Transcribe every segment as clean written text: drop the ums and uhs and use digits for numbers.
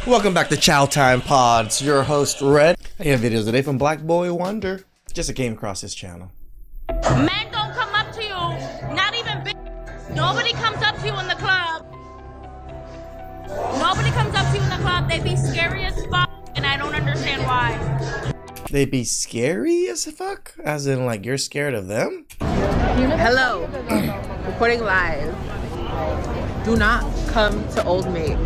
Welcome back to Chow Time Pods. Your host Red. I have videos today from Black Boy Wonder. Just came across his channel. Men don't come up to you, not even big. Nobody comes up to you in the club. Nobody comes up to you in the club. They be scary as fuck, and I don't understand why. They be scary as fuck? As in, like, you're scared of them? Hello. Recording live. Do not come to Old Maid.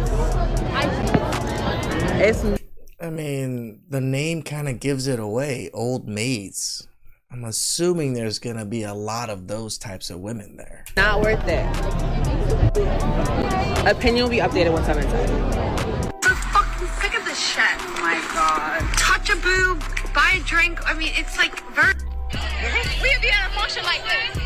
I mean, the name kind of gives it away. Old maids. I'm assuming there's gonna be a lot of those types of women there. Not worth it. Opinion will be updated once I'm inside. I'm fucking sick of this shit. Oh my god. Touch a boob, buy a drink. I mean, it's like very. We'd be at a function like this.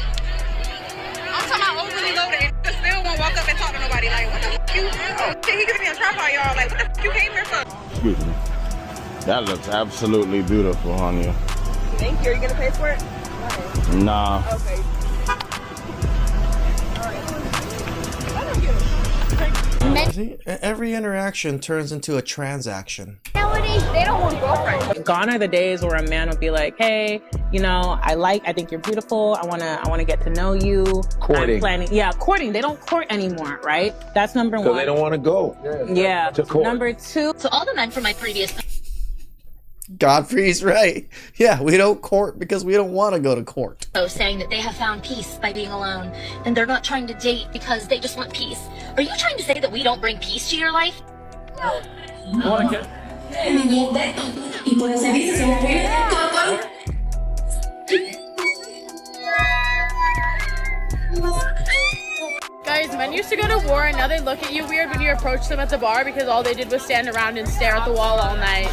I'm talking about overly loaded. I still won't walk up and talk to nobody. Like, what the f*** you? Oh, shit, he giving me a tripod, y'all. Like, what the f*** you came here for? Excuse me. That looks absolutely beautiful on you. Thank you. Are you gonna pay for it? Nah. Okay. See, every interaction turns into a transaction. Nowadays, they don't want girlfriends. Gone are the days where a man will be like, "Hey, you know, I think you're beautiful. I wanna get to know you." Courting. I'm planning. Yeah, courting. They don't court anymore, right? That's number one. So they don't want to go. Yeah. To court. Number two. So all the men from my previous Godfrey's right. Yeah, we don't court because we don't want to go to court. saying that they have found peace by being alone, and they're not trying to date because they just want peace. Are you trying to say that we don't bring peace to your life? Guys, men used to go to war and now they look at you weird when you approach them at the bar because all they did was stand around and stare at the wall all night.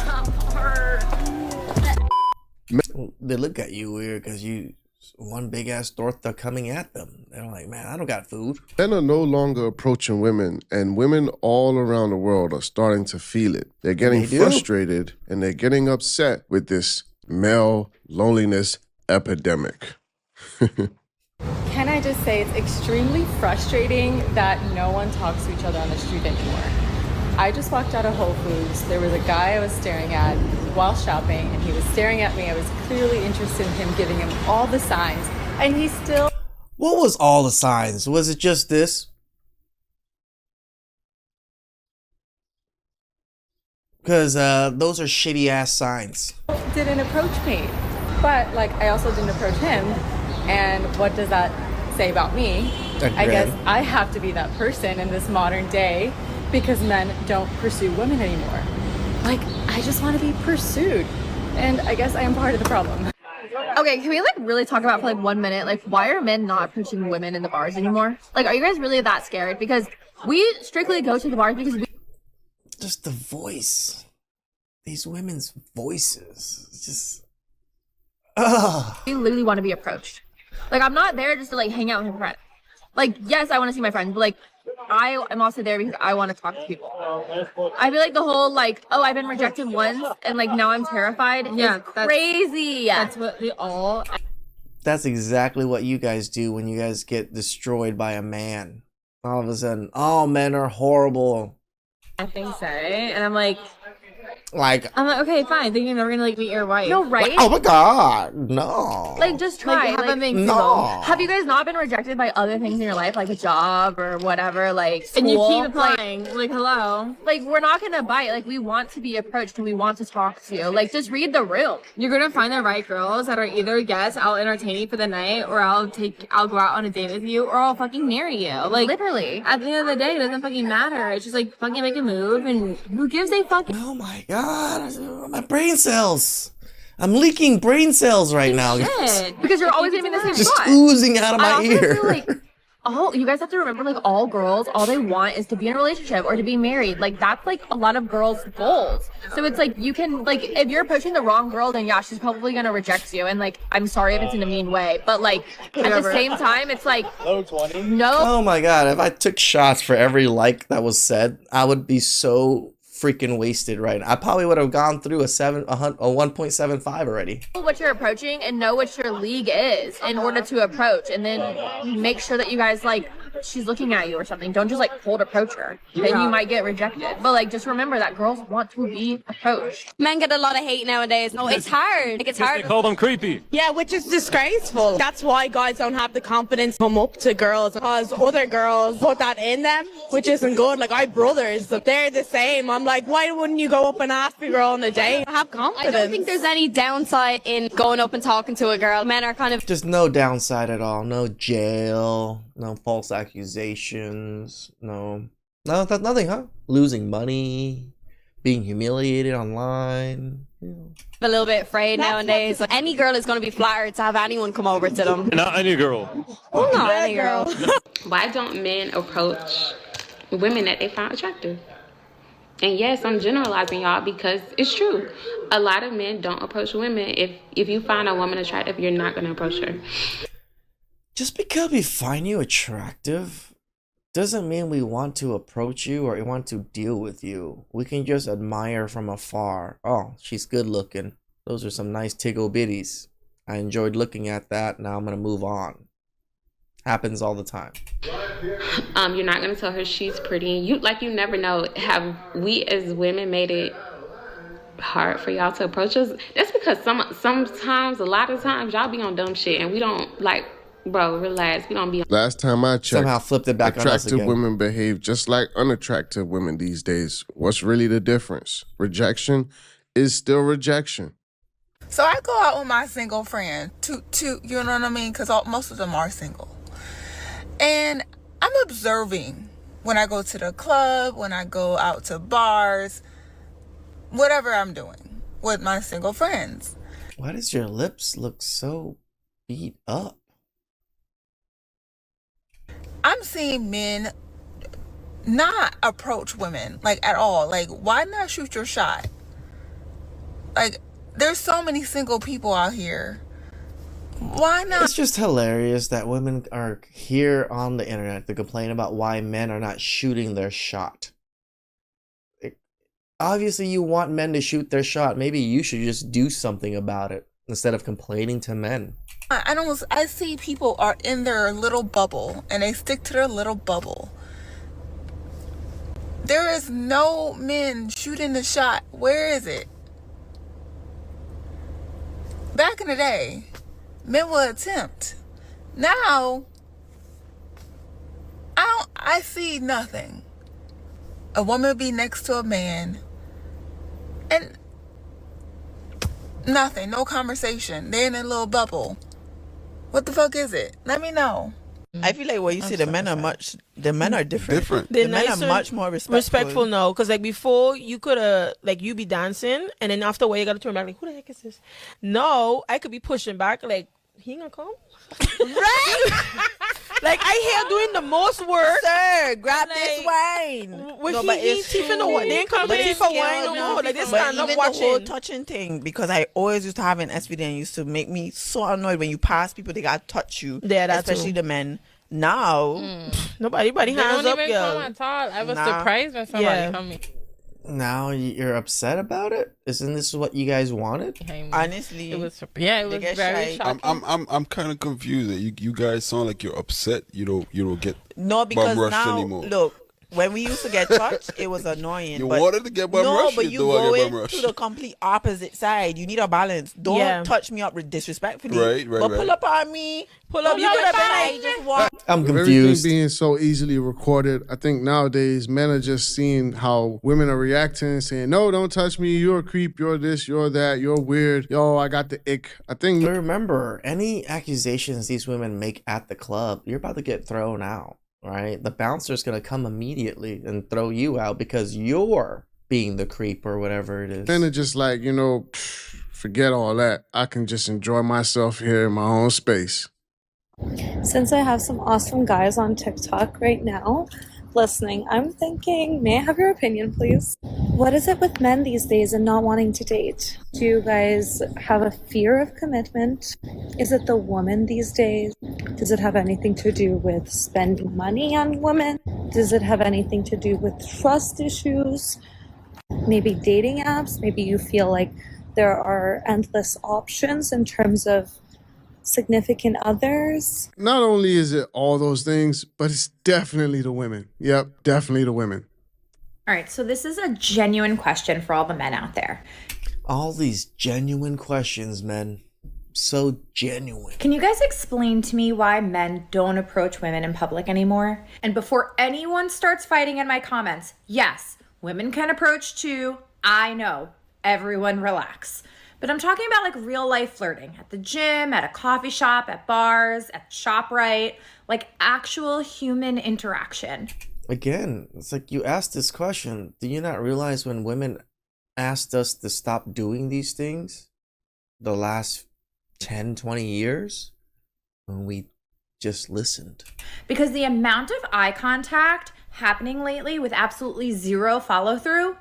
They look at you weird because you one big ass Dortha coming at them. They're like, man, I don't got food. Men are no longer approaching women, and women all around the world are starting to feel it. They're getting They do. frustrated and they're getting upset with this male loneliness epidemic. Can I just say it's extremely frustrating that no one talks to each other on the street anymore. I just walked out of Whole Foods. There was a guy I was staring at while shopping, and he was staring at me. I was clearly interested in him, giving him all the signs, and he still... What was all the signs? Was it just this? Because those are shitty ass signs. didn't approach me. But, like, I also didn't approach him, and what does that say about me? I guess I have to be that person in this modern day because men don't pursue women anymore. Like, I just want to be pursued, and I guess I am part of the problem. Okay, can we like really talk about for like 1 minute? Like, why are men not approaching women in the bars anymore? Like, are you guys really that scared? Because we strictly go to the bars because we... Just the voice. These women's voices. It's just... Ugh. We literally want to be approached. Like, I'm not there just to like hang out with my friends. Like, yes, I want to see my friends, but like, I am also there because I want to talk to people. I feel like the whole like, oh, I've been rejected once and like now I'm terrified. Yeah, is crazy. That's what we all... That's exactly what you guys do when you guys get destroyed by a man. All of a sudden, oh, men are horrible. I think so. And I'm like, Okay, fine. Thinking they're gonna like meet your wife. No, right? Like, oh my god, no. Like, just try. Like, have a mix. No. Have you guys not been rejected by other things in your life, like a job or whatever, like school? And you keep applying. Like, hello. Like, we're not gonna bite. Like, we want to be approached and we want to talk to you. Like, just read the room. You're gonna find the right girls that are either, yes, I'll entertain you for the night, or I'll go out on a date with you, or I'll fucking marry you. Like, Literally. at the end of the day, it doesn't fucking matter. It's just like fucking make a move, and who gives a fuck? Oh my god, my brain cells. I'm leaking brain cells right now. Shit. Because you're always gonna be in the same Just spot. oozing out of I my also ear. feel like you guys have to remember, like, all girls, all they want is to be in a relationship or to be married. Like, that's like a lot of girls' goals. So it's like, you can, like, if you're approaching the wrong girl, then yeah, she's probably gonna reject you. And like, I'm sorry if it's in a mean way, but like, at the same time, it's like, no. Oh my god, if I took shots for every like that was said, I would be so freaking wasted right now. I probably would have gone through a 1.75 already. Know what you're approaching and know what your league is in order to approach, and then make sure that you guys like she's looking at you or something, don't just like cold approach her. Then you might get rejected. But like, just remember that girls want to be approached. Men get a lot of hate nowadays. Oh, it's hard. Like, it's hard. They call them creepy. Yeah, which is disgraceful. That's why guys don't have the confidence to come up to girls, because other girls put that in them, which isn't good. Like, I have brothers, they're the same. I'm like, why wouldn't you go up and ask a girl on a date? Have confidence. I don't think there's any downside in going up and talking to a girl. Men are kind of... Just no downside at all. No jail. No false accusations. No, nothing, huh? Losing money. Being humiliated online. a little bit afraid nowadays. Any girl is going to be flattered to have anyone come over to them. Not any girl. Not any girl. Why don't men approach women that they find attractive? And yes, I'm generalizing, y'all, because it's true. A lot of men don't approach women. If you find a woman attractive, you're not going to approach her. Just because we find you attractive doesn't mean we want to approach you or we want to deal with you. We can just admire from afar. Oh, she's good looking. Those are some nice tiggle bitties. I enjoyed looking at that. Now I'm going to move on. Happens all the time. You're not going to tell her she's pretty. You never know. Have we as women made it hard for y'all to approach us? That's because sometimes, a lot of times, y'all be on dumb shit and we don't like. Bro, relax. We don't be. Last time I checked, somehow flipped it back on us again. Attractive women behave just like unattractive women these days. What's really the difference? Rejection is still rejection. So I go out with my single friend to you know what I mean? Because most of them are single. And I'm observing when I go to the club, when I go out to bars, whatever I'm doing with my single friends. Why does your lips look so beat up? I'm seeing men not approach women, like, at all. Like, why not shoot your shot? Like, there's so many single people out here. Why not? It's just hilarious that women are here on the internet to complain about why men are not shooting their shot. Obviously, you want men to shoot their shot. Maybe you should just do something about it instead of complaining to men. I see people are in their little bubble and they stick to their little bubble. There is no men shooting the shot. Where is it? Back in the day, men would attempt. Now, I see nothing. A woman be next to a man and nothing, no conversation. They're in a little bubble. What the fuck is it? Let me know. I feel like what you see, the men are different. The men are much more respectful. Respectful, no, because like before you could you be dancing and then after a while you gotta turn back like, who the heck is this? No, I could be pushing back like, he ain't gonna come. Right? Like I here doing the most work. Sir, grab this wine. When he eats teeth in the wine, they ain't come to teeth for wine no more. Like they stand up watching. The whole touching thing, because I always used to have an SVD and used to make me so annoyed when you pass people, they gotta touch you. Yeah, especially the men. Now, nobody hands up, girl. Come at all. I was surprised when somebody coming. Now you're upset about it? Isn't this what you guys wanted? Honestly, it was very shocking. I'm kind of confused. You guys sound like you're upset. You don't get because bum rushed now anymore. Look, when we used to get touched, it was annoying. You wanted to get bum rushed. But you go into the complete opposite side. You need a balance. Don't touch me up disrespectfully. Right. But pull up on me. Pull up. You could have been like, just walk. I'm confused. Everything being so easily recorded, I think nowadays men are just seeing how women are reacting, saying, "No, don't touch me. You're a creep. You're this. You're that. You're weird. Yo, I got the ick." I think. But remember, any accusations these women make at the club, you're about to get thrown out. Right? The bouncer's going to come immediately and throw you out because you're being the creep or whatever it is. Then it's just like, forget all that. I can just enjoy myself here in my own space. Since I have some awesome guys on TikTok right now listening, I'm thinking, may I have your opinion, please? What is it with men these days and not wanting to date? Do you guys have a fear of commitment? Is it the woman these days? Does it have anything to do with spending money on women? Does it have anything to do with trust issues? Maybe dating apps? Maybe you feel like there are endless options in terms of significant others? Not only is it all those things, but it's definitely the women. Yep, definitely the women. All right, so this is a genuine question for all the men out there. All these genuine questions, men. So genuine. Can you guys explain to me why men don't approach women in public anymore? And before anyone starts fighting in my comments, yes, women can approach too. I know. Everyone relax. But I'm talking about like real life flirting at the gym, at a coffee shop, at bars, at ShopRite, like actual human interaction. Again, it's like you asked this question. Do you not realize when women asked us to stop doing these things the last 10, 20 years? When we just listened. Because the amount of eye contact happening lately with absolutely zero follow through,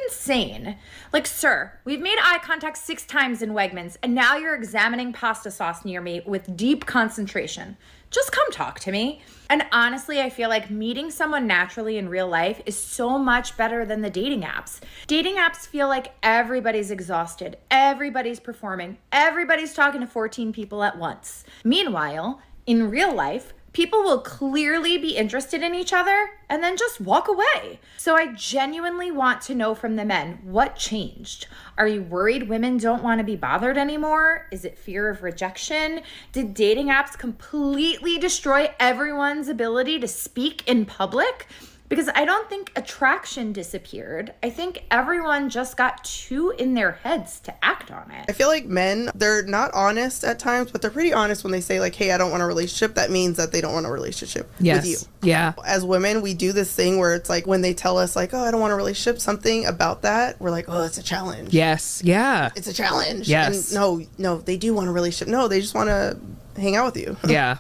insane. Like, sir, we've made eye contact 6 times in Wegmans, and now you're examining pasta sauce near me with deep concentration. Just come talk to me. And honestly, I feel like meeting someone naturally in real life is so much better than the dating apps. Dating apps feel like everybody's exhausted, everybody's performing, everybody's talking to 14 people at once. Meanwhile, in real life, people will clearly be interested in each other and then just walk away. So I genuinely want to know from the men, what changed? Are you worried women don't want to be bothered anymore? Is it fear of rejection? Did dating apps completely destroy everyone's ability to speak in public? Because I don't think attraction disappeared. I think everyone just got too in their heads to act on it. I feel like men, they're not honest at times, but they're pretty honest when they say like, hey, I don't want a relationship. That means that they don't want a relationship with you. Yeah. As women, we do this thing where it's like when they tell us like, oh, I don't want a relationship, something about that, we're like, oh, it's a challenge. Yes. Yeah. It's a challenge. Yes. And no, they do want a relationship. No, they just want to hang out with you. Yeah.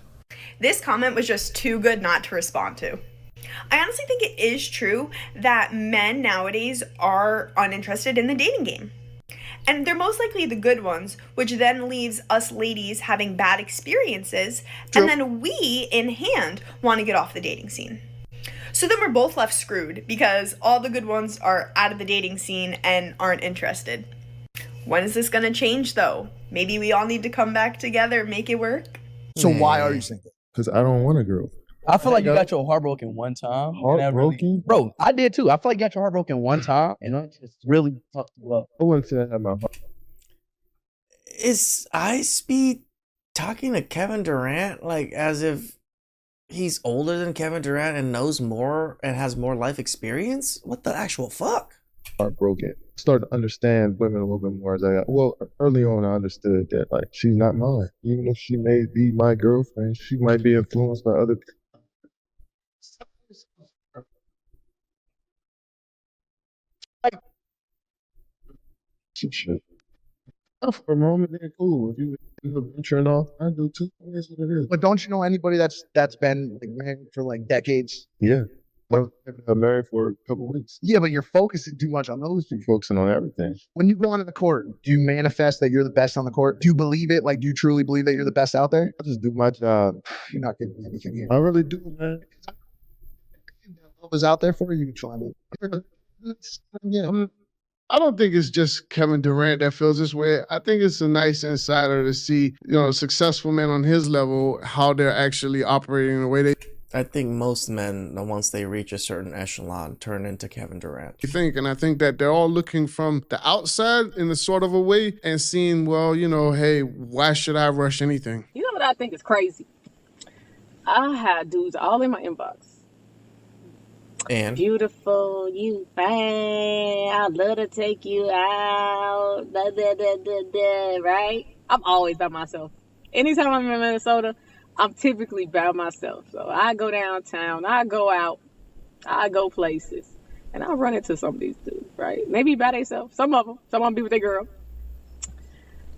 This comment was just too good not to respond to. I honestly think it is true that men nowadays are uninterested in the dating game. And they're most likely the good ones, which then leaves us ladies having bad experiences, and then we, in hand, want to get off the dating scene. So then we're both left screwed because all the good ones are out of the dating scene and aren't interested. When is this going to change, though? Maybe we all need to come back together and make it work? So why are you single? Because I don't want a girl. I feel like you got your heart broken one time. Heartbroken? Bro, I did too. I feel like you got your heart broken one time and I just really fucked you up. I wouldn't say I had my heart. Is Ice Speed talking to Kevin Durant like as if he's older than Kevin Durant and knows more and has more life experience? What the actual fuck? Heartbroken. Started to understand women a little bit more as I got. Well, early on I understood that like she's not mine. Even if she may be my girlfriend, she might be influenced by other people. Shit. For a moment, they're cool. If you venturing off, I do too. It is what it is. But don't you know anybody that's been like married for like decades? Yeah. Well, I've been married for a couple weeks. Yeah, but you're focusing too much on those two. Focusing on everything. When you go onto the court, do you manifest that you're the best on the court? Do you believe it? Like, do you truly believe that you're the best out there? I just do my job. You're not getting anything here. I really do, man. What was out there for you, trying to? Yeah. I don't think it's just Kevin Durant that feels this way. I think it's a nice insider to see, successful men on his level, how they're actually operating the way they I think most men, once they reach a certain echelon, turn into Kevin Durant. And I think that they're all looking from the outside in a sort of a way and seeing, well, hey, why should I rush anything? You know what I think is crazy? I had dudes all in my inbox. And beautiful, you fine, I'd love to take you out, right? I'm always by myself. Anytime I'm in Minnesota, I'm typically by myself. So I go downtown, I go out, I go places, and I run into some of these dudes, right? Maybe by themselves, some of them be with their girl.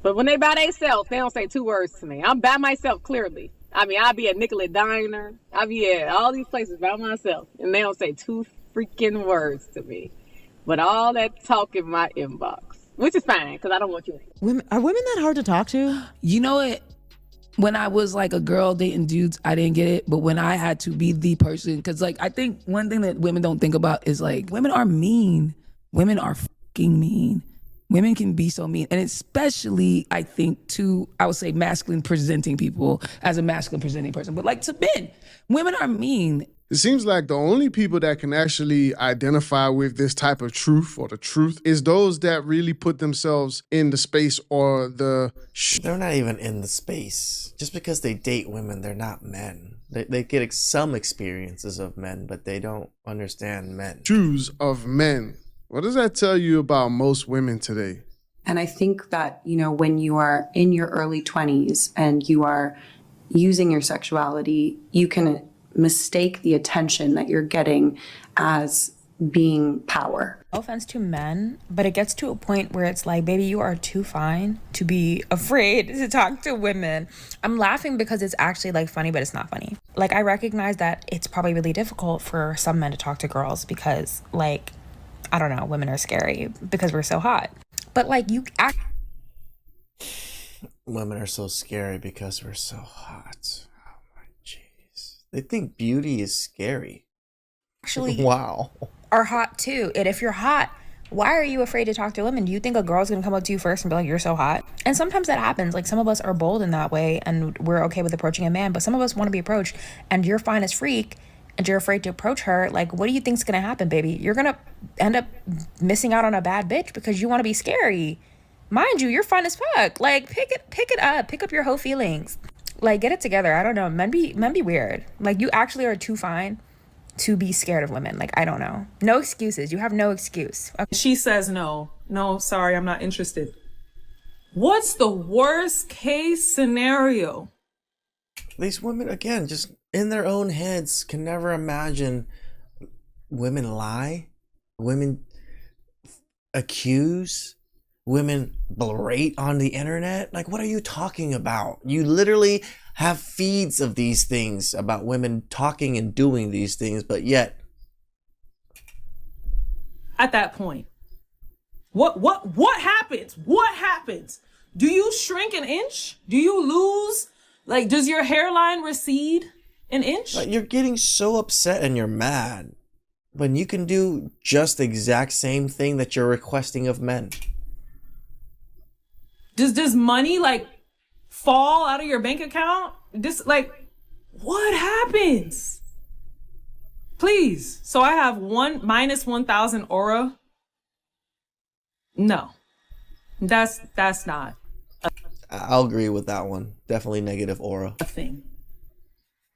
But when they by themselves, they don't say 2 words to me. I'm by myself, clearly. I mean, I'll be at Nicollet Diner. I'll be at all these places by myself. And they don't say 2 freaking words to me. But all that talk in my inbox. Which is fine, because I don't want you. Are women that hard to talk to? You know what? When I was like a girl dating dudes, I didn't get it. But when I had to be the person, because like I think one thing that women don't think about is like women are mean. Women are fucking mean. Women can be so mean. And especially, I think, to, I would say, masculine presenting people as a masculine presenting person. But like to men, women are mean. It seems like the only people that can actually identify with this type of truth or the truth is those that really put themselves in the space or the... They're not even in the space. Just because they date women, they're not men. They get some experiences of men, but they don't understand men. Shoes of men. What does that tell you about most women today? And I think that, you know, when you are in your early 20s and you are using your sexuality, you can mistake the attention that you're getting as being power. No offense to men, but it gets to a point where it's like, baby, you are too fine to be afraid to talk to women. I'm laughing because it's actually like funny, but it's not funny. Like, I recognize that it's probably really difficult for some men to talk to girls because, like, I don't know, women are scary because we're so hot. But like, you act. Women are so scary because we're so hot. Oh my jeez. They think beauty is scary. Actually, wow. Are hot too. And if you're hot, why are you afraid to talk to women? Do you think a girl's gonna come up to you first and be like, you're so hot? And sometimes that happens. Like, some of us are bold in that way and we're okay with approaching a man, but some of us want to be approached and you're fine as freak and you're afraid to approach her. Like, what do you think's gonna happen, baby? You're gonna end up missing out on a bad bitch because you want to be scary. Mind you, you're fine as fuck. Like, pick it up. Pick up your whole feelings. Like, get it together. I don't know. Men be weird. Like, you actually are too fine to be scared of women. Like, I don't know. No excuses. You have no excuse. Okay. She says no, sorry, I'm not interested. What's the worst case scenario? These women, again, just in their own heads, can never imagine women lie, women accuse, women berate on the internet. Like, what are you talking about? You literally have feeds of these things about women talking and doing these things, but yet at that point, what happens? What happens? Do you shrink an inch? Do you lose? Like, does your hairline recede an inch? Like, you're getting so upset and you're mad when you can do just the exact same thing that you're requesting of men. Does money like fall out of your bank account? Like, what happens? Please. So I have minus 1,000 aura. No, that's not. I'll agree with that one. Definitely negative aura. Thing.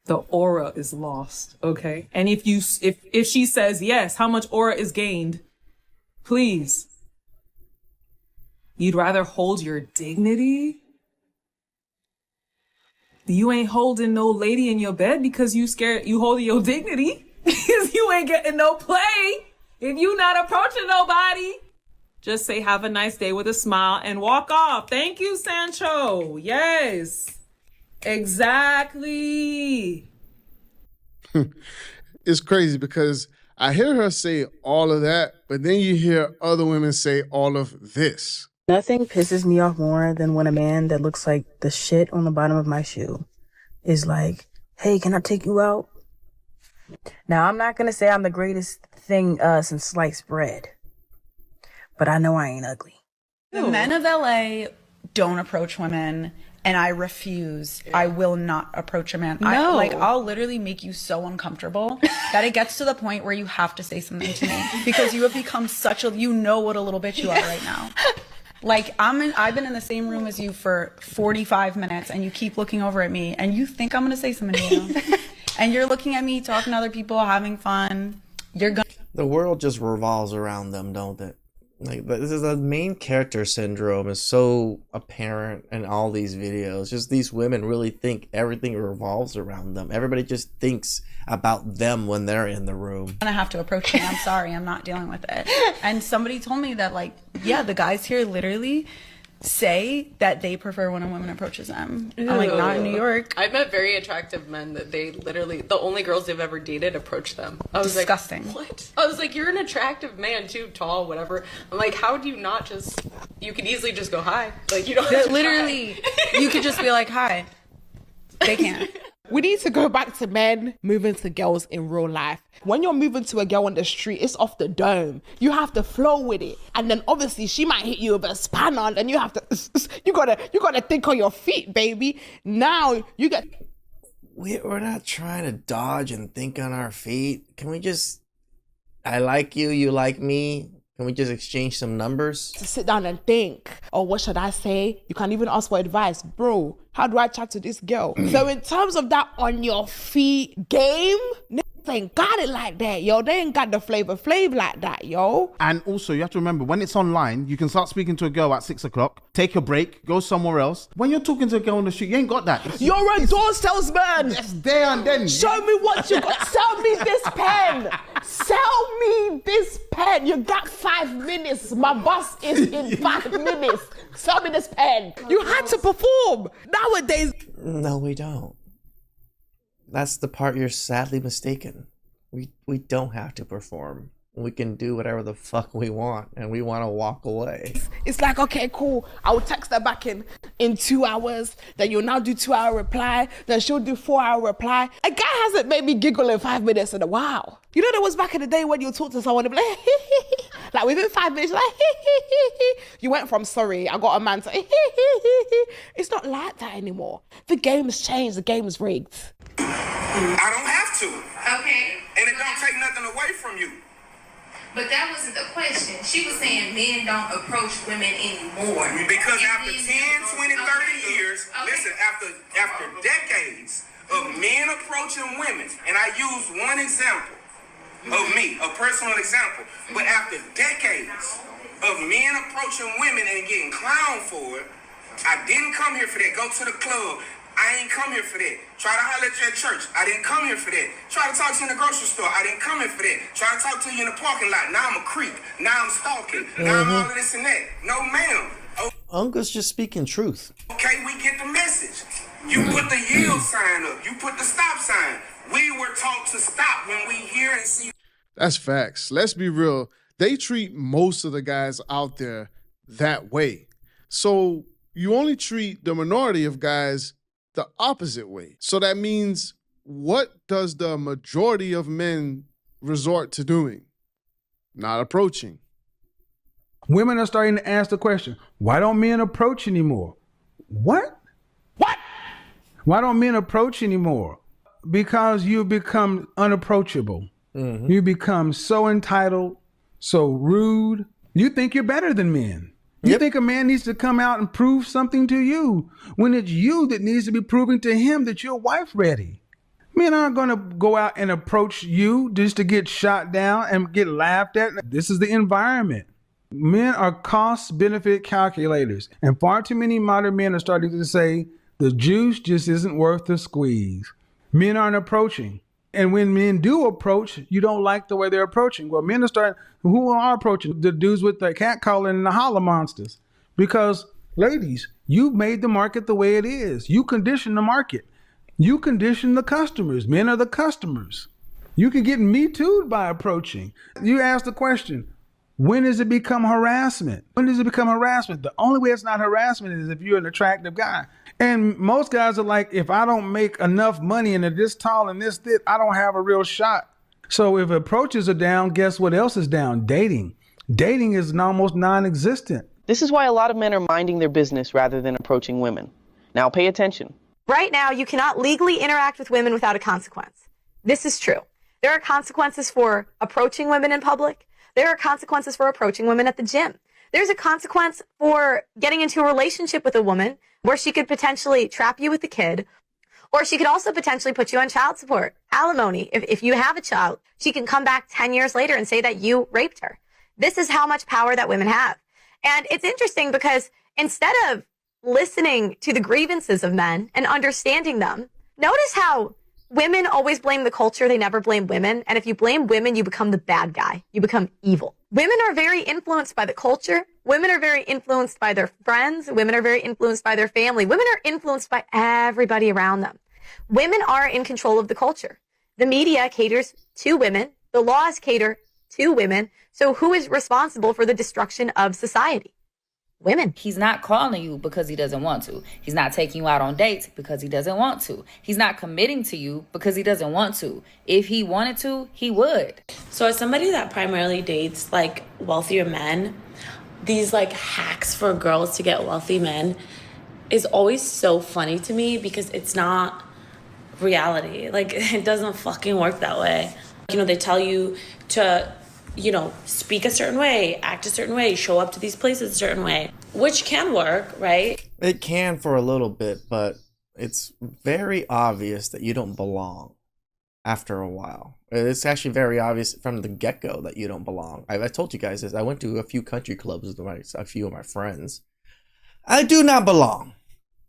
The aura is lost. Okay. And if she says yes, how much aura is gained? Please. You'd rather hold your dignity? You ain't holding no lady in your bed because you scared you holding your dignity. Because you ain't getting no play. If you not approaching nobody, just say have a nice day with a smile and walk off. Thank you, Sancho. Yes. Exactly. It's crazy because I hear her say all of that, but then you hear other women say all of this. Nothing pisses me off more than when a man that looks like the shit on the bottom of my shoe is like, hey, can I take you out? Now, I'm not going to say I'm the greatest thing since sliced bread, but I know I ain't ugly. The men of LA don't approach women, and I refuse. I will not approach a man. No. I'll literally make you so uncomfortable that it gets to the point where you have to say something to me because you have become you know what a little bitch you are right now. Like, I've been in the same room as you for 45 minutes and you keep looking over at me and you think I'm going to say something to you. And you're looking at me, talking to other people, having fun. The world just revolves around them, don't it? Like, this is the main character syndrome is so apparent in all these videos. Just these women really think everything revolves around them. Everybody just thinks about them when they're in the room. I'm gonna have to approach me. I'm sorry, I'm not dealing with it. And somebody told me that, like, yeah, the guys here literally say that they prefer when a woman approaches them. I'm like, not in New York. I've met very attractive men that they literally, the only girls they've ever dated approach them. I was disgusting. Like, what? I was like, you're an attractive man too, tall, whatever. I'm like, how do you not just, you could easily just go hi. Like, you don't have to literally, you could just be like, hi. They can't. We need to go back to men moving to girls in real life. When you're moving to a girl on the street, it's off the dome. You have to flow with it. And then obviously she might hit you with a spanner and you have to, you gotta think on your feet, baby. Now you get... We're not trying to dodge and think on our feet. Can we just, I like you, you like me. Can we just exchange some numbers? To sit down and think, oh, what should I say? You can't even ask for advice. Bro, how do I chat to this girl? So in terms of that on your feet game, niggas ain't got it like that, yo. They ain't got the Flavor Flav like that, yo. And also, you have to remember, when it's online, you can start speaking to a girl at 6 o'clock, take a break, go somewhere else. When you're talking to a girl on the street, you ain't got that. You're a door salesman. It's there and then. Show me what you got. Sell me this pen. Sell me this pen. You got 5 minutes. My bus is in 5 minutes. Sell me this pen. You had to perform. Nowadays. No, we don't. That's the part you're sadly mistaken. We don't have to perform. We can do whatever the fuck we want, and we want to walk away. It's like, okay, cool. I will text her back in 2 hours. Then you'll now do 2-hour reply. Then she'll do 4-hour reply. A guy hasn't made me giggle in 5 minutes in a while. You know, there was back in the day when you talk to someone and be like, like within 5 minutes, like, you went from sorry, I got a man to It's not like that anymore. The game has changed. The game is rigged. I don't have to. Okay. And it don't take nothing away from you. But that wasn't the question. She was saying men don't approach women anymore. Because after 10, 20, 30 years, listen, after decades of men approaching women, and I use one example of me, a personal example, but after decades of men approaching women and getting clowned for it, I didn't come here for that. Go to the club. I ain't come here for that. Try to holler at you at church. I didn't come here for that. Try to talk to you in the grocery store. I didn't come here for that. Try to talk to you in the parking lot. Now I'm a creep. Now I'm stalking. Now I'm all of this and that. No, ma'am. Uncle's just speaking truth. Okay, we get the message. You put the yield sign up. You put the stop sign. We were taught to stop when we hear and see. That's facts. Let's be real. They treat most of the guys out there that way. So you only treat the minority of guys the opposite way. So that means, what does the majority of men resort to doing? Not approaching. Women are starting to ask the question, why don't men approach anymore? What? Why don't men approach anymore? Because you become unapproachable. Mm-hmm. You become so entitled, so rude. You think you're better than men. You think a man needs to come out and prove something to you when it's you that needs to be proving to him that you're wife ready. Men aren't going to go out and approach you just to get shot down and get laughed at. This is the environment. Men are cost benefit calculators, and far too many modern men are starting to say the juice just isn't worth the squeeze. Men aren't approaching. And when men do approach, you don't like the way they're approaching. Well, men are starting, who are approaching? The dudes with the cat calling and the holler monsters. Because, ladies, you've made the market the way it is. You condition the market. You condition the customers. Men are the customers. You can get me too'd by approaching. You ask the question, when does it become harassment? When does it become harassment? The only way it's not harassment is if you're an attractive guy. And most guys are like, if I don't make enough money and they're this tall and this thick, I don't have a real shot. So if approaches are down, guess what else is down? Dating. Dating is almost non-existent. This is why a lot of men are minding their business rather than approaching women. Now pay attention. Right now, you cannot legally interact with women without a consequence. This is true. There are consequences for approaching women in public. There are consequences for approaching women at the gym. There's a consequence for getting into a relationship with a woman where she could potentially trap you with a kid, or she could also potentially put you on child support, alimony. If you have a child, she can come back 10 years later and say that you raped her. This is how much power that women have. And it's interesting because instead of listening to the grievances of men and understanding them, notice how women always blame the culture. They never blame women. And if you blame women, you become the bad guy. You become evil. Women are very influenced by the culture. Women are very influenced by their friends. Women are very influenced by their family. Women are influenced by everybody around them. Women are in control of the culture. The media caters to women. The laws cater to women. So who is responsible for the destruction of society? women. He's not calling you because he doesn't want to. He's not taking you out on dates because he doesn't want to. He's not committing to you because he doesn't want to. If he wanted to, he would. So as somebody that primarily dates like wealthier men, these like hacks for girls to get wealthy men is always so funny to me because it's not reality. Like, it doesn't fucking work that way. You know, they tell you to, you know, speak a certain way, act a certain way, show up to these places a certain way, which can work, right? It can for a little bit, but it's very obvious that you don't belong after a while. It's actually very obvious from the get-go that you don't belong. I told you guys this. I went to a few country clubs with a few of my friends. I do not belong.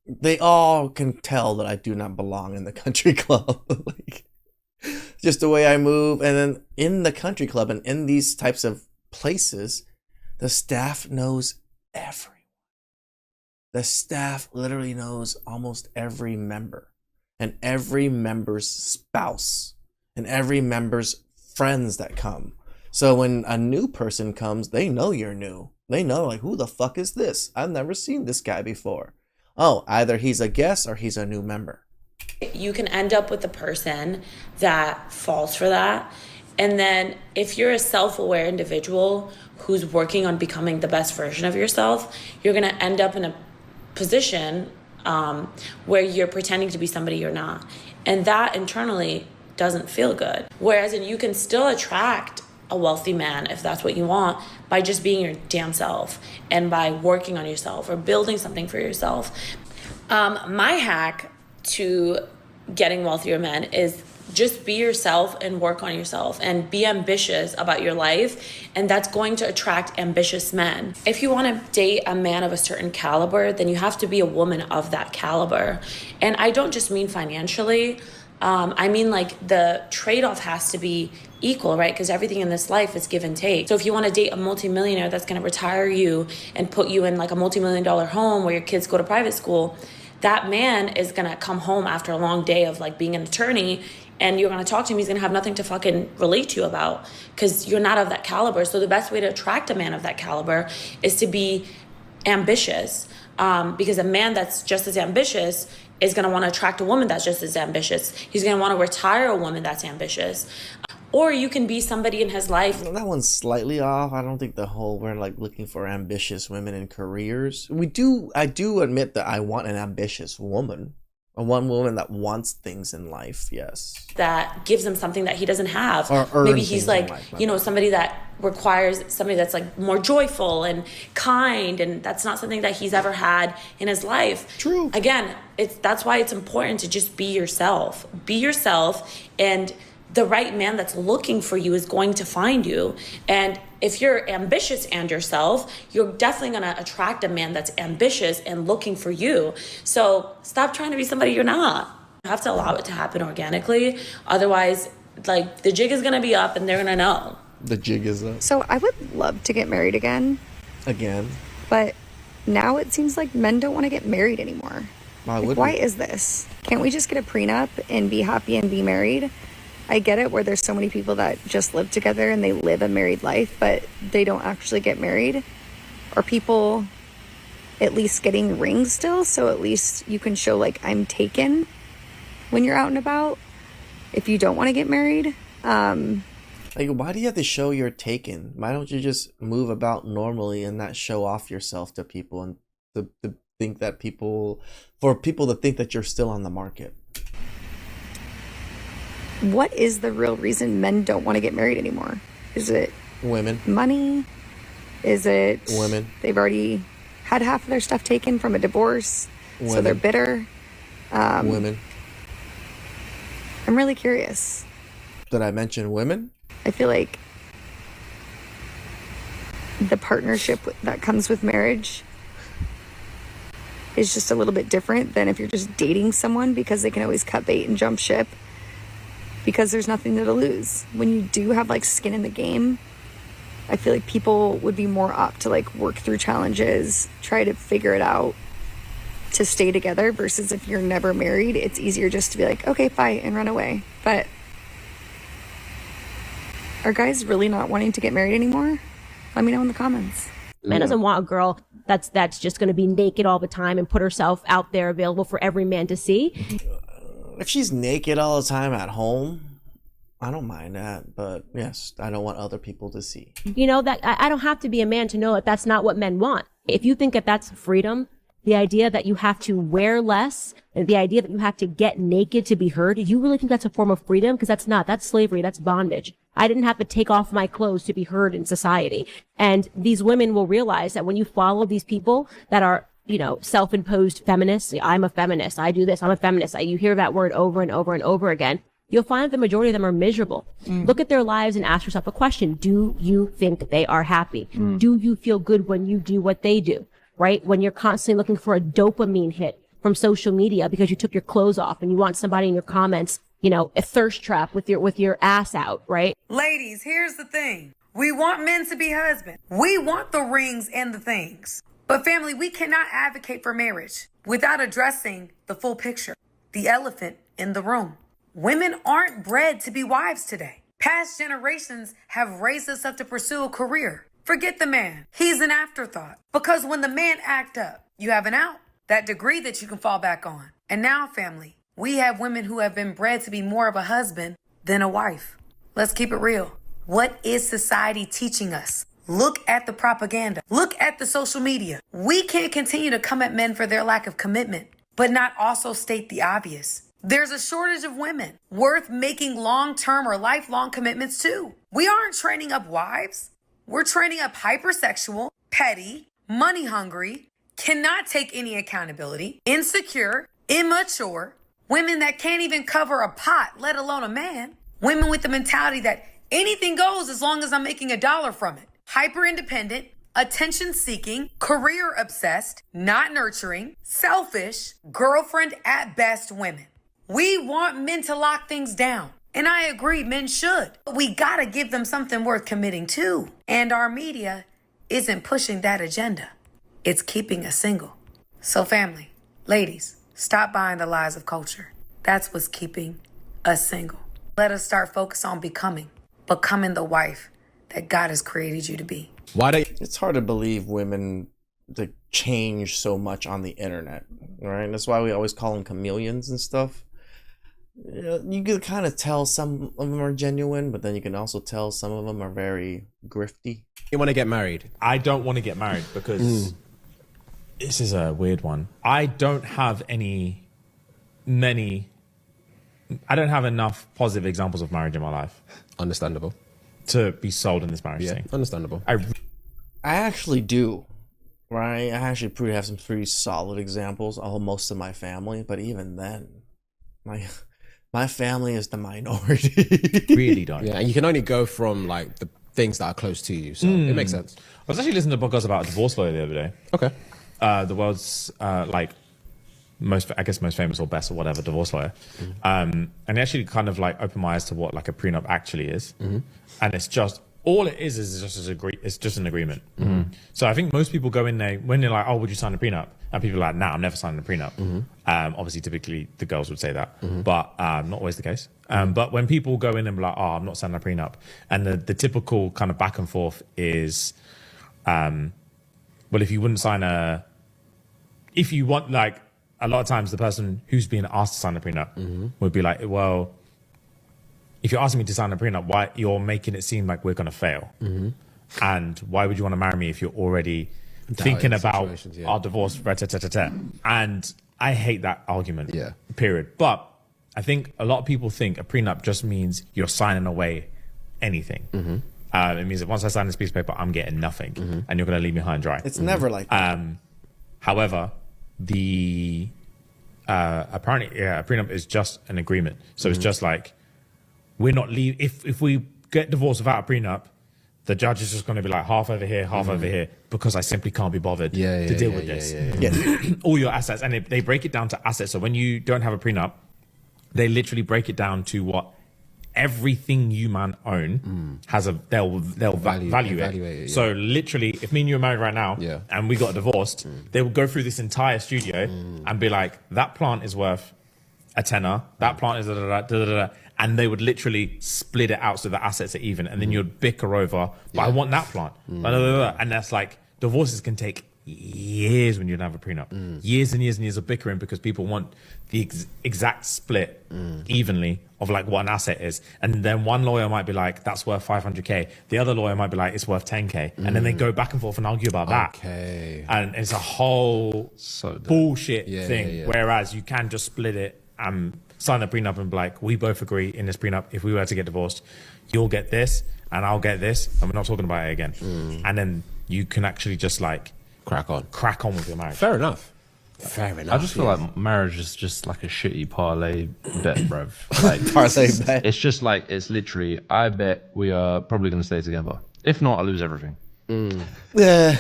They all can tell that I do not belong in the country club. Like, just the way I move. And then in the country club and in these types of places, the staff knows everyone. The staff literally knows almost every member and every member's spouse and every member's friends that come. So when a new person comes, they know you're new. They know, like, who the fuck is this? I've never seen this guy before. Oh, either he's a guest or he's a new member. You can end up with a person that falls for that. And then if you're a self-aware individual who's working on becoming the best version of yourself, you're going to end up in a position where you're pretending to be somebody you're not. And that internally doesn't feel good. Whereas you can still attract a wealthy man if that's what you want by just being your damn self and by working on yourself or building something for yourself. My hack to getting wealthier men is just be yourself and work on yourself and be ambitious about your life, and that's going to attract ambitious men. If you want to date a man of a certain caliber, then you have to be a woman of that caliber. And I don't just mean financially. I mean, like, the trade-off has to be equal, right? Because everything in this life is give and take. So if you want to date a multimillionaire that's going to retire you and put you in like a multi-million-dollar home where your kids go to private school, that man is going to come home after a long day of like being an attorney, and you're going to talk to him. He's going to have nothing to fucking relate to you about because you're not of that caliber. So the best way to attract a man of that caliber is to be ambitious, because a man that's just as ambitious is going to want to attract a woman that's just as ambitious. He's going to want to retire a woman that's ambitious. Or you can be somebody in his life. That one's slightly off. I don't think we're like looking for ambitious women in careers. I do admit that I want an ambitious woman. One woman that wants things in life, yes. That gives him something that he doesn't have. Or maybe he's like, you know, somebody that requires somebody that's like more joyful and kind, and that's not something that he's ever had in his life. True. Again, that's why it's important to just be yourself. Be yourself, and the right man that's looking for you is going to find you. And if you're ambitious and yourself, you're definitely going to attract a man that's ambitious and looking for you. So stop trying to be somebody you're not. You have to allow it to happen organically. Otherwise, like, the jig is going to be up and they're going to know. The jig is up. So I would love to get married again. Again. But now it seems like men don't want to get married anymore. Why is this? Can't we just get a prenup and be happy and be married? I get it where there's so many people that just live together and they live a married life, but they don't actually get married. Are people at least getting rings still? So at least you can show, like, I'm taken when you're out and about if you don't want to get married. Like, why do you have to show you're taken? Why don't you just move about normally and not show off yourself to people and to think that for people to think that you're still on the market? What is the real reason men don't want to get married anymore? Is it women? Money? Is it women? They've already had half of their stuff taken from a divorce, women. So they're bitter. Women. I'm really curious. Did I mention women? I feel like the partnership that comes with marriage is just a little bit different than if you're just dating someone, because they can always cut bait and jump ship. Because there's nothing to lose. When you do have like skin in the game, I feel like people would be more apt to like work through challenges, try to figure it out to stay together, versus if you're never married, it's easier just to be like, okay, bye, and run away. But are guys really not wanting to get married anymore? Let me know in the comments. Man doesn't want a girl that's just going to be naked all the time and put herself out there available for every man to see. If she's naked all the time at home, I don't mind that. But yes, I don't want other people to see. You know, that I don't have to be a man to know that that's not what men want. If you think that that's freedom, the idea that you have to wear less, and the idea that you have to get naked to be heard, do you really think that's a form of freedom? Because that's slavery, that's bondage. I didn't have to take off my clothes to be heard in society. And these women will realize that when you follow these people that are, you know, self-imposed feminists, I'm a feminist, I do this, I'm a feminist, you hear that word over and over and over again, you'll find that the majority of them are miserable. Look at their lives and ask yourself a question. Do you think they are happy? Do you feel good when you do what they do? Right? When you're constantly looking for a dopamine hit from social media because you took your clothes off and you want somebody in your comments, you know, a thirst trap with your ass out, right? Ladies, here's the thing. We want men to be husbands. We want the rings and the things. But family, we cannot advocate for marriage without addressing the full picture, the elephant in the room. Women aren't bred to be wives today. Past generations have raised us up to pursue a career. Forget the man. He's an afterthought. Because when the man act up, you have an out, that degree that you can fall back on. And now, family, we have women who have been bred to be more of a husband than a wife. Let's keep it real. What is society teaching us? Look at the propaganda. Look at the social media. We can't continue to come at men for their lack of commitment, but not also state the obvious. There's a shortage of women worth making long-term or lifelong commitments to. We aren't training up wives. We're training up hypersexual, petty, money-hungry, cannot take any accountability, insecure, immature, women that can't even cover a pot, let alone a man. Women with the mentality that anything goes as long as I'm making $1 from it. Hyper-independent, attention-seeking, career-obsessed, not nurturing, selfish, girlfriend at best women. We want men to lock things down. And I agree, men should. But we gotta give them something worth committing to. And our media isn't pushing that agenda. It's keeping us single. So family, ladies, stop buying the lies of culture. That's what's keeping us single. Let us start focus on becoming the wife that God has created you to be. It's hard to believe women to change so much on the internet, right? That's why we always call them chameleons and stuff. You can kind of tell some of them are genuine, but then you can also tell some of them are very grifty. You want to get married? I don't want to get married because this is a weird one. I don't have I don't have enough positive examples of marriage in my life. Understandable. To be sold in this marriage thing. Understandable. I actually do, right? I actually have some pretty solid examples of most of my family, but even then, my family is the minority. Really don't. Yeah, and you can only go from like the things that are close to you, so it makes sense. I was actually listening to a podcast about a divorce lawyer the other day. Okay. The world's most famous or best or whatever divorce lawyer. And he actually kind of like opened my eyes to what like a prenup actually is. And it's just all it is it's just an agreement. So I think most people go in there when they're like, oh, would you sign a prenup? And people are like, nah, I'm never signing a prenup. Obviously, typically the girls would say that, but not always the case. But when people go in and be like, oh, I'm not signing a prenup, and the typical kind of back and forth is, well, if you want like, a lot of times the person who's being asked to sign a prenup would be like, well, if you're asking me to sign a prenup, why you're making it seem like we're going to fail? And why would you want to marry me if you're already thinking about our divorce? And I hate that argument, period. But I think a lot of people think a prenup just means you're signing away anything. It means that once I sign this piece of paper, I'm getting nothing and you're going to leave me high and dry. It's never like that. However, apparently, a prenup is just an agreement. So it's just like, we're not leave. If we get divorced without a prenup, the judge is just going to be like half over here, half over here, because I simply can't be bothered to deal with this. All your assets, and they break it down to assets. So when you don't have a prenup, they literally break it down to what everything you man own has they'll value it. So literally, if me and you are married right now and we got divorced, they will go through this entire studio and be like, that plant is worth a tenner, that plant is and they would literally split it out so the assets are even, and then you'd bicker over, but I want that plant, and that's like divorces can take years when you don't have a prenup. Years and years and years of bickering because people want the exact split evenly of like what an asset is. And then one lawyer might be like, that's worth 500K. The other lawyer might be like, it's worth 10K. And then they go back and forth and argue about that. Okay. And it's a whole bullshit thing. Yeah. Whereas you can just split it and sign a prenup and be like, we both agree in this prenup, if we were to get divorced, you'll get this and I'll get this. And we're not talking about it again. And then you can actually just like crack on with your marriage. Fair enough. I just feel like marriage is just like a shitty parlay bet, bruv. Like, Parlay bet. It's just like, it's literally, I bet we are probably going to stay together. If not, I lose everything. Yeah.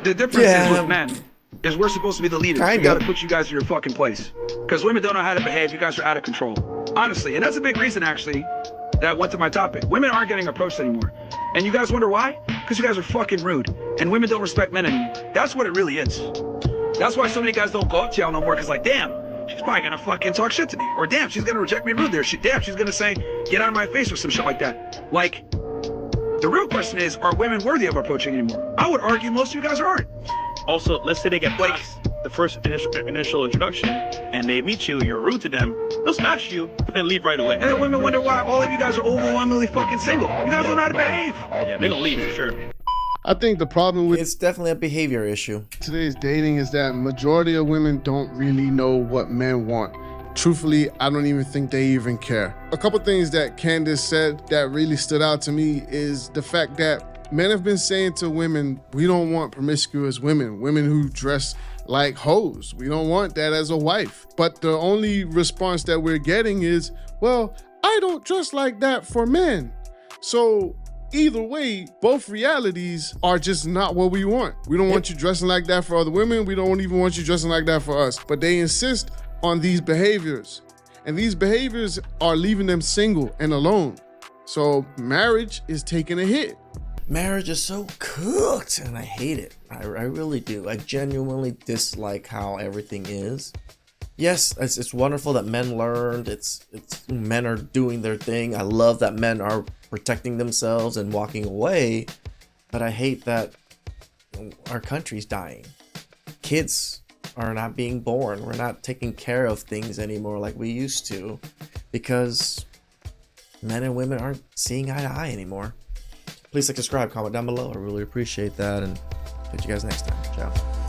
The difference is with men is we're supposed to be the leaders. We got to put you guys in your fucking place. Because women don't know how to behave. You guys are out of control. Honestly. And that's a big reason, actually, that went to my topic. Women aren't getting approached anymore. And you guys wonder why? Because you guys are fucking rude. And women don't respect men anymore. That's what it really is. That's why so many guys don't go up to y'all no more. Because like, damn, she's probably going to fucking talk shit to me. Or damn, she's going to reject me rude there. Damn, she's going to say, get out of my face or some shit like that. Like, the real question is, are women worthy of approaching anymore? I would argue most of you guys aren't. Also, let's say they get past the first initial introduction and they meet you, you're rude to them, they'll smash you and leave right away. And then women wonder why all of you guys are overwhelmingly fucking single. You guys don't know how to behave. Yeah, they're gonna leave for sure. I think the problem with it's definitely a behavior issue. Today's dating is that majority of women don't really know what men want. Truthfully, I don't even think they even care. A couple things that Candace said that really stood out to me is the fact that men have been saying to women, we don't want promiscuous women who dress like hoes. We don't want that as a wife. But the only response that we're getting is, well, I don't dress like that for men. So either way, both realities are just not what we want. We don't want you dressing like that for other women. We don't even want you dressing like that for us. But they insist on these behaviors. And these behaviors are leaving them single and alone. So marriage is taking a hit. Marriage is so cooked and I hate it. I really do. I genuinely dislike how everything is. Yes, it's wonderful that men learned. It's men are doing their thing. I love that men are protecting themselves and walking away. But I hate that our country's dying. Kids are not being born. We're not taking care of things anymore like we used to because men and women aren't seeing eye to eye anymore. Please like, subscribe, comment down below. I really appreciate that, and catch you guys next time. Ciao.